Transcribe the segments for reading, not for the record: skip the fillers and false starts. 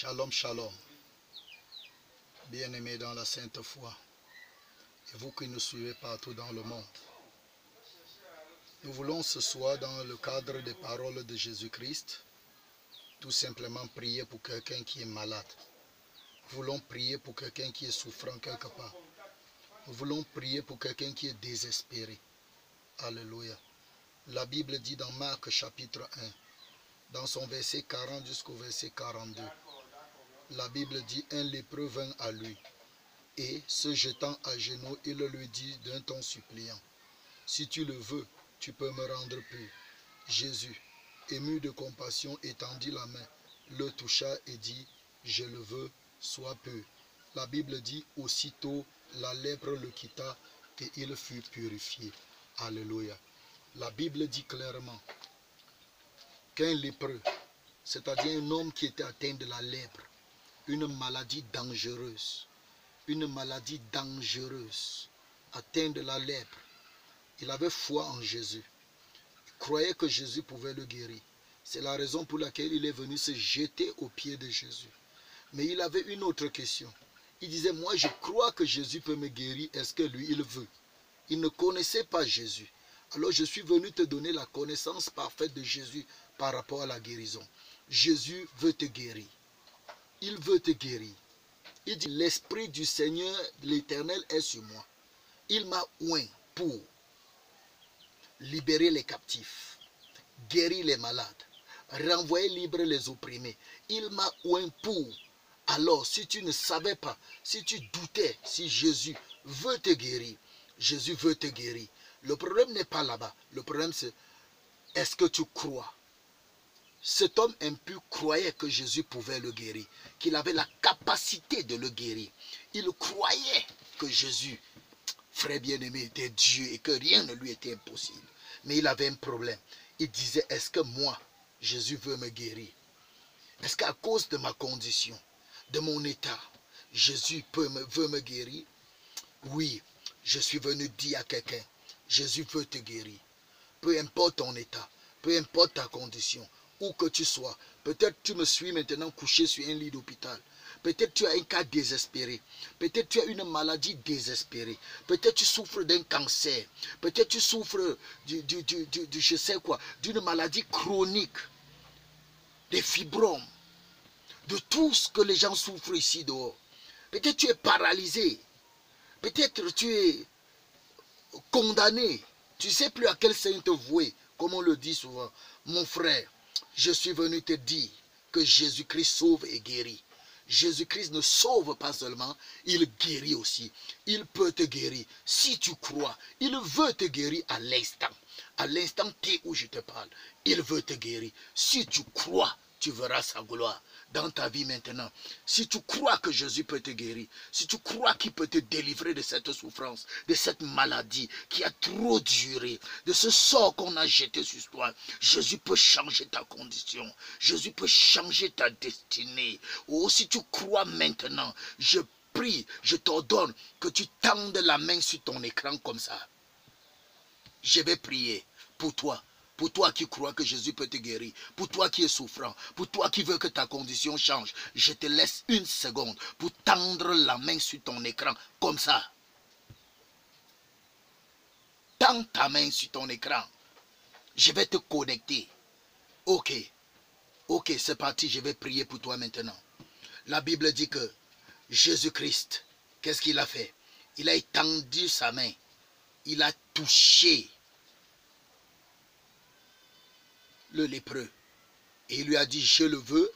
Shalom, shalom, bien-aimés dans la sainte foi, et vous qui nous suivez partout dans le monde. Nous voulons ce soir, dans le cadre des paroles de Jésus-Christ, tout simplement prier pour quelqu'un qui est malade. Nous voulons prier pour quelqu'un qui est souffrant quelque part. Nous voulons prier pour quelqu'un qui est désespéré. Alléluia. La Bible dit dans Marc chapitre 1, dans son verset 40 jusqu'au verset 42, la Bible dit, un lépreux vint à lui, et se jetant à genoux, il lui dit d'un ton suppliant, si tu le veux, tu peux me rendre pur. Jésus, ému de compassion, étendit la main, le toucha et dit, je le veux, sois pur. La Bible dit, aussitôt la lèpre le quitta et il fut purifié. Alléluia. La Bible dit clairement qu'un lépreux, c'est-à-dire un homme qui était atteint de la lèpre, une maladie dangereuse, atteint de la lèpre, il avait foi en Jésus. Il croyait que Jésus pouvait le guérir. C'est la raison pour laquelle il est venu se jeter aux pieds de Jésus. Mais il avait une autre question. Il disait, moi je crois que Jésus peut me guérir, est-ce que lui il veut? Il ne connaissait pas Jésus. Alors je suis venu te donner la connaissance parfaite de Jésus par rapport à la guérison. Jésus veut te guérir. Il veut te guérir. Il dit, l'Esprit du Seigneur, l'Éternel est sur moi. Il m'a oint pour libérer les captifs, guérir les malades, renvoyer libres les opprimés. Il m'a oint pour. Alors, si tu ne savais pas, si tu doutais, si Jésus veut te guérir, Jésus veut te guérir. Le problème n'est pas là-bas. Le problème c'est, est-ce que tu crois? Cet homme impur croyait que Jésus pouvait le guérir, qu'il avait la capacité de le guérir. Il croyait que Jésus, frère bien-aimé, était Dieu et que rien ne lui était impossible. Mais il avait un problème. Il disait, est-ce que moi, Jésus veut me guérir? Est-ce qu'à cause de ma condition, de mon état, Jésus veut me guérir? Oui, je suis venu dire à quelqu'un, Jésus veut te guérir. Peu importe ton état, peu importe ta condition, où que tu sois. Peut-être tu me suis maintenant couché sur un lit d'hôpital. Peut-être tu as un cas désespéré. Peut-être tu as une maladie désespérée. Peut-être tu souffres d'un cancer. Peut-être tu souffres je sais quoi, d'une maladie chronique, des fibromes, de tout ce que les gens souffrent ici dehors. Peut-être tu es paralysé. Peut-être tu es condamné. Tu ne sais plus à quel saint te vouer, comme on le dit souvent. Mon frère, je suis venu te dire que Jésus-Christ sauve et guérit. Jésus-Christ ne sauve pas seulement, il guérit aussi. Il peut te guérir. Si tu crois, il veut te guérir à l'instant. À l'instant T où je te parle, il veut te guérir. Si tu crois, tu verras sa gloire dans ta vie maintenant. Si tu crois que Jésus peut te guérir, si tu crois qu'il peut te délivrer de cette souffrance, de cette maladie qui a trop duré, de ce sort qu'on a jeté sur toi, Jésus peut changer ta condition. Jésus peut changer ta destinée. Oh, si tu crois maintenant, je prie, je t'ordonne que tu tendes la main sur ton écran comme ça. Je vais prier pour toi. Pour toi qui crois que Jésus peut te guérir. Pour toi qui es souffrant. Pour toi qui veux que ta condition change. Je te laisse une seconde pour tendre la main sur ton écran. Comme ça. Tends ta main sur ton écran. Je vais te connecter. Ok. Ok, c'est parti. Je vais prier pour toi maintenant. La Bible dit que Jésus-Christ, qu'est-ce qu'il a fait? Il a étendu sa main. Il a touché le lépreux. Et il lui a dit, je le veux,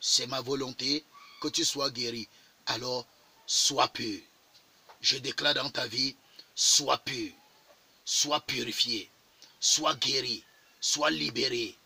c'est ma volonté que tu sois guéri. Alors, sois pur. Je déclare dans ta vie, sois pur, sois purifié, sois guéri, sois libéré,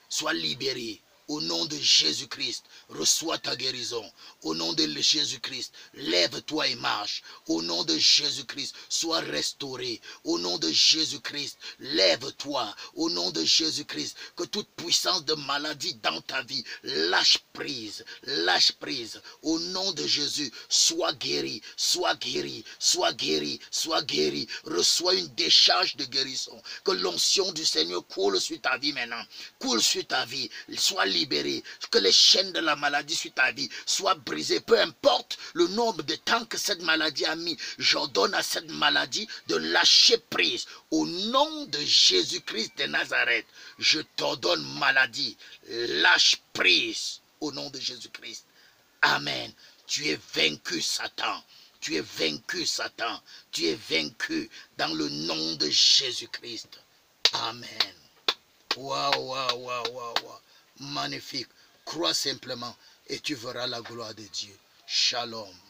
sois libéré. Au nom de Jésus-Christ, reçois ta guérison. Au nom de Jésus-Christ, lève-toi et marche. Au nom de Jésus-Christ, sois restauré. Au nom de Jésus-Christ, lève-toi. Au nom de Jésus-Christ, que toute puissance de maladie dans ta vie, lâche prise. Lâche prise. Au nom de Jésus, sois guéri, sois guéri, sois guéri, sois guéri. Reçois une décharge de guérison. Que l'onction du Seigneur coule sur ta vie maintenant. Coule sur ta vie. Sois libéré. brisées. Que les chaînes de la maladie sur ta vie soient brisées. Peu importe le nombre de temps que cette maladie a mis. J'ordonne à cette maladie de lâcher prise. Au nom de Jésus-Christ de Nazareth, je t'ordonne maladie. Lâche prise au nom de Jésus-Christ. Amen. Tu es vaincu, Satan. Tu es vaincu, Satan. Tu es vaincu dans le nom de Jésus-Christ. Amen. Waouh, waouh, waouh, waouh. Magnifique. Crois simplement et tu verras la gloire de Dieu. Shalom.